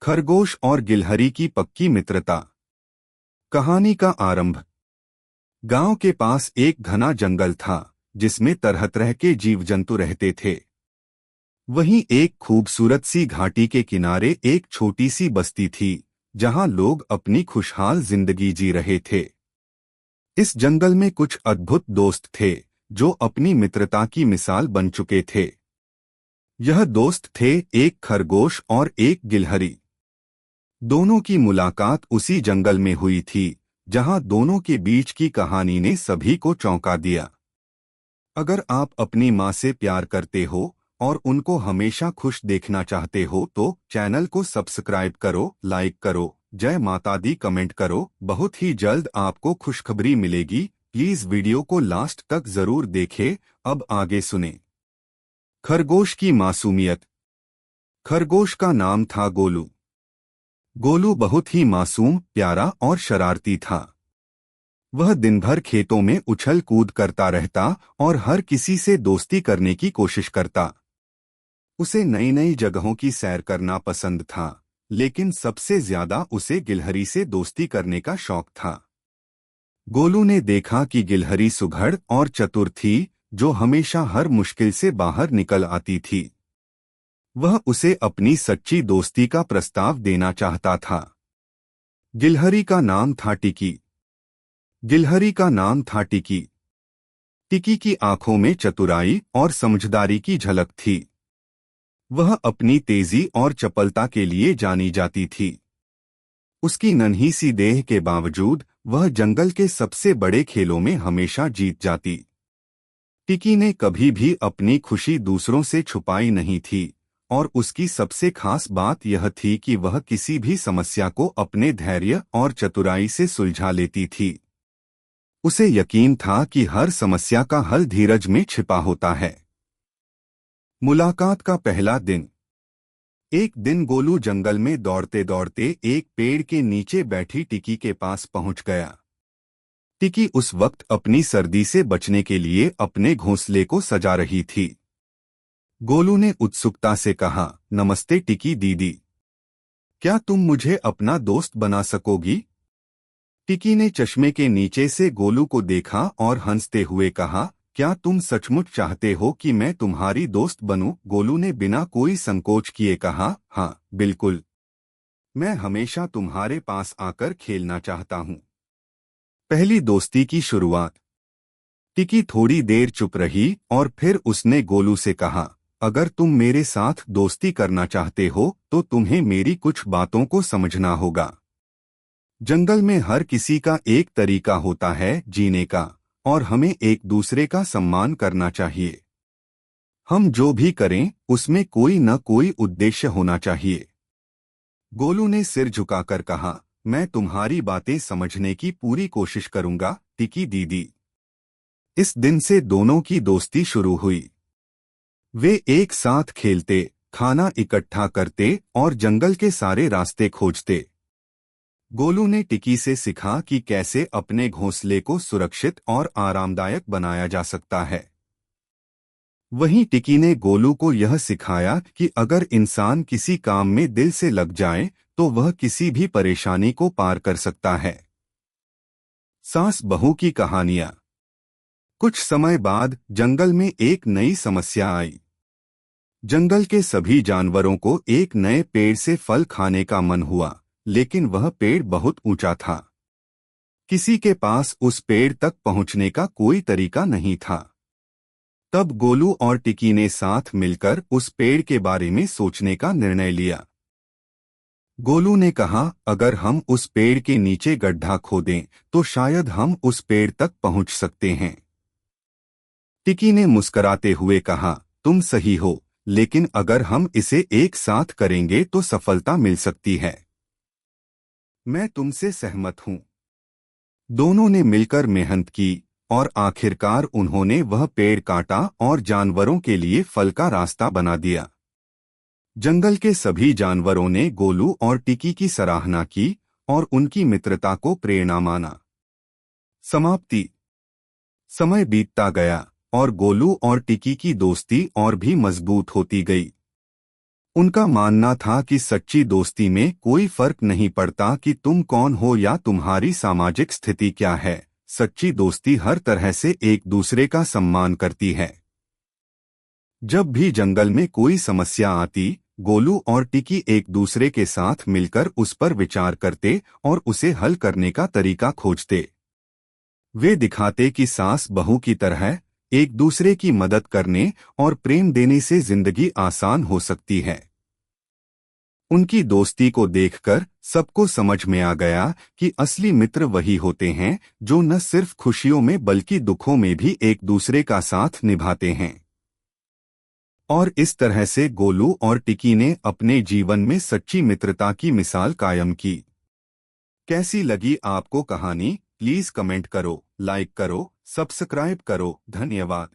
खरगोश और गिलहरी की पक्की मित्रता। कहानी का आरंभ। गांव के पास एक घना जंगल था जिसमें तरह तरह के जीव जंतु रहते थे। वहीं एक खूबसूरत सी घाटी के किनारे एक छोटी सी बस्ती थी जहां लोग अपनी खुशहाल जिंदगी जी रहे थे। इस जंगल में कुछ अद्भुत दोस्त थे जो अपनी मित्रता की मिसाल बन चुके थे। यह दोस्त थे एक खरगोश और एक गिलहरी। दोनों की मुलाकात उसी जंगल में हुई थी जहां दोनों के बीच की कहानी ने सभी को चौंका दिया। अगर आप अपनी माँ से प्यार करते हो और उनको हमेशा खुश देखना चाहते हो तो चैनल को सब्सक्राइब करो, लाइक करो, जय माता दी कमेंट करो। बहुत ही जल्द आपको खुशखबरी मिलेगी। प्लीज वीडियो को लास्ट तक जरूर देखें। अब आगे सुने। खरगोश की मासूमियत। खरगोश का नाम था गोलू। गोलू बहुत ही मासूम, प्यारा और शरारती था। वह दिन भर खेतों में उछल कूद करता रहता और हर किसी से दोस्ती करने की कोशिश करता। उसे नई नई जगहों की सैर करना पसंद था, लेकिन सबसे ज्यादा उसे गिलहरी से दोस्ती करने का शौक था। गोलू ने देखा कि गिलहरी सुघड़ और चतुर थी, जो हमेशा हर मुश्किल से बाहर निकल आती थी। वह उसे अपनी सच्ची दोस्ती का प्रस्ताव देना चाहता था। गिलहरी का नाम था टिकी। गिलहरी का नाम था टिकी। टिकी की आंखों में चतुराई और समझदारी की झलक थी। वह अपनी तेजी और चपलता के लिए जानी जाती थी। उसकी नन्ही सी देह के बावजूद वह जंगल के सबसे बड़े खेलों में हमेशा जीत जाती। टिकी ने कभी भी अपनी खुशी दूसरों से छुपाई नहीं थी और उसकी सबसे खास बात यह थी कि वह किसी भी समस्या को अपने धैर्य और चतुराई से सुलझा लेती थी। उसे यकीन था कि हर समस्या का हल धीरज में छिपा होता है। मुलाकात का पहला दिन। एक दिन गोलू जंगल में दौड़ते दौड़ते एक पेड़ के नीचे बैठी टिकी के पास पहुंच गया। टिकी उस वक्त अपनी सर्दी से बचने के लिए अपने घोंसले को सजा रही थी। गोलू ने उत्सुकता से कहा, नमस्ते टिकी दीदी, क्या तुम मुझे अपना दोस्त बना सकोगी? टिकी ने चश्मे के नीचे से गोलू को देखा और हंसते हुए कहा, क्या तुम सचमुच चाहते हो कि मैं तुम्हारी दोस्त बनूं? गोलू ने बिना कोई संकोच किए कहा, हाँ बिल्कुल, मैं हमेशा तुम्हारे पास आकर खेलना चाहता हूँ। पहली दोस्ती की शुरुआत। टिकी थोड़ी देर चुप रही और फिर उसने गोलू से कहा, अगर तुम मेरे साथ दोस्ती करना चाहते हो तो तुम्हें मेरी कुछ बातों को समझना होगा। जंगल में हर किसी का एक तरीका होता है जीने का और हमें एक दूसरे का सम्मान करना चाहिए। हम जो भी करें उसमें कोई न कोई उद्देश्य होना चाहिए। गोलू ने सिर झुकाकर कहा, मैं तुम्हारी बातें समझने की पूरी कोशिश करूंगा टिकी दीदी। इस दिन से दोनों की दोस्ती शुरू हुई। वे एक साथ खेलते, खाना इकट्ठा करते और जंगल के सारे रास्ते खोजते। गोलू ने टिकी से सीखा कि कैसे अपने घोंसले को सुरक्षित और आरामदायक बनाया जा सकता है। वहीं टिकी ने गोलू को यह सिखाया कि अगर इंसान किसी काम में दिल से लग जाए तो वह किसी भी परेशानी को पार कर सकता है। सास बहू की कहानियां। कुछ समय बाद जंगल में एक नई समस्या आई। जंगल के सभी जानवरों को एक नए पेड़ से फल खाने का मन हुआ, लेकिन वह पेड़ बहुत ऊंचा था। किसी के पास उस पेड़ तक पहुंचने का कोई तरीका नहीं था। तब गोलू और टिकी ने साथ मिलकर उस पेड़ के बारे में सोचने का निर्णय लिया। गोलू ने कहा, अगर हम उस पेड़ के नीचे गड्ढा खोदें तो शायद हम उस पेड़ तक पहुंच सकते हैं। टिकी ने मुस्कुराते हुए कहा, तुम सही हो, लेकिन अगर हम इसे एक साथ करेंगे तो सफलता मिल सकती है। मैं तुमसे सहमत हूं। दोनों ने मिलकर मेहनत की और आखिरकार उन्होंने वह पेड़ काटा और जानवरों के लिए फल का रास्ता बना दिया। जंगल के सभी जानवरों ने गोलू और टिकी की सराहना की और उनकी मित्रता को प्रेरणा माना। समाप्ति। समय बीतता गया और गोलू और टिकी की दोस्ती और भी मजबूत होती गई। उनका मानना था कि सच्ची दोस्ती में कोई फर्क नहीं पड़ता कि तुम कौन हो या तुम्हारी सामाजिक स्थिति क्या है। सच्ची दोस्ती हर तरह से एक दूसरे का सम्मान करती है। जब भी जंगल में कोई समस्या आती, गोलू और टिकी एक दूसरे के साथ मिलकर उस पर विचार करते और उसे हल करने का तरीका खोजते। वे दिखाते कि सास बहू की तरह एक दूसरे की मदद करने और प्रेम देने से जिंदगी आसान हो सकती है। उनकी दोस्ती को देखकर सबको समझ में आ गया कि असली मित्र वही होते हैं जो न सिर्फ खुशियों में बल्कि दुखों में भी एक दूसरे का साथ निभाते हैं। और इस तरह से गोलू और टिकी ने अपने जीवन में सच्ची मित्रता की मिसाल कायम की। कैसी लगी आपको कहानी? प्लीज कमेंट करो, लाइक करो, सब्सक्राइब करो। धन्यवाद।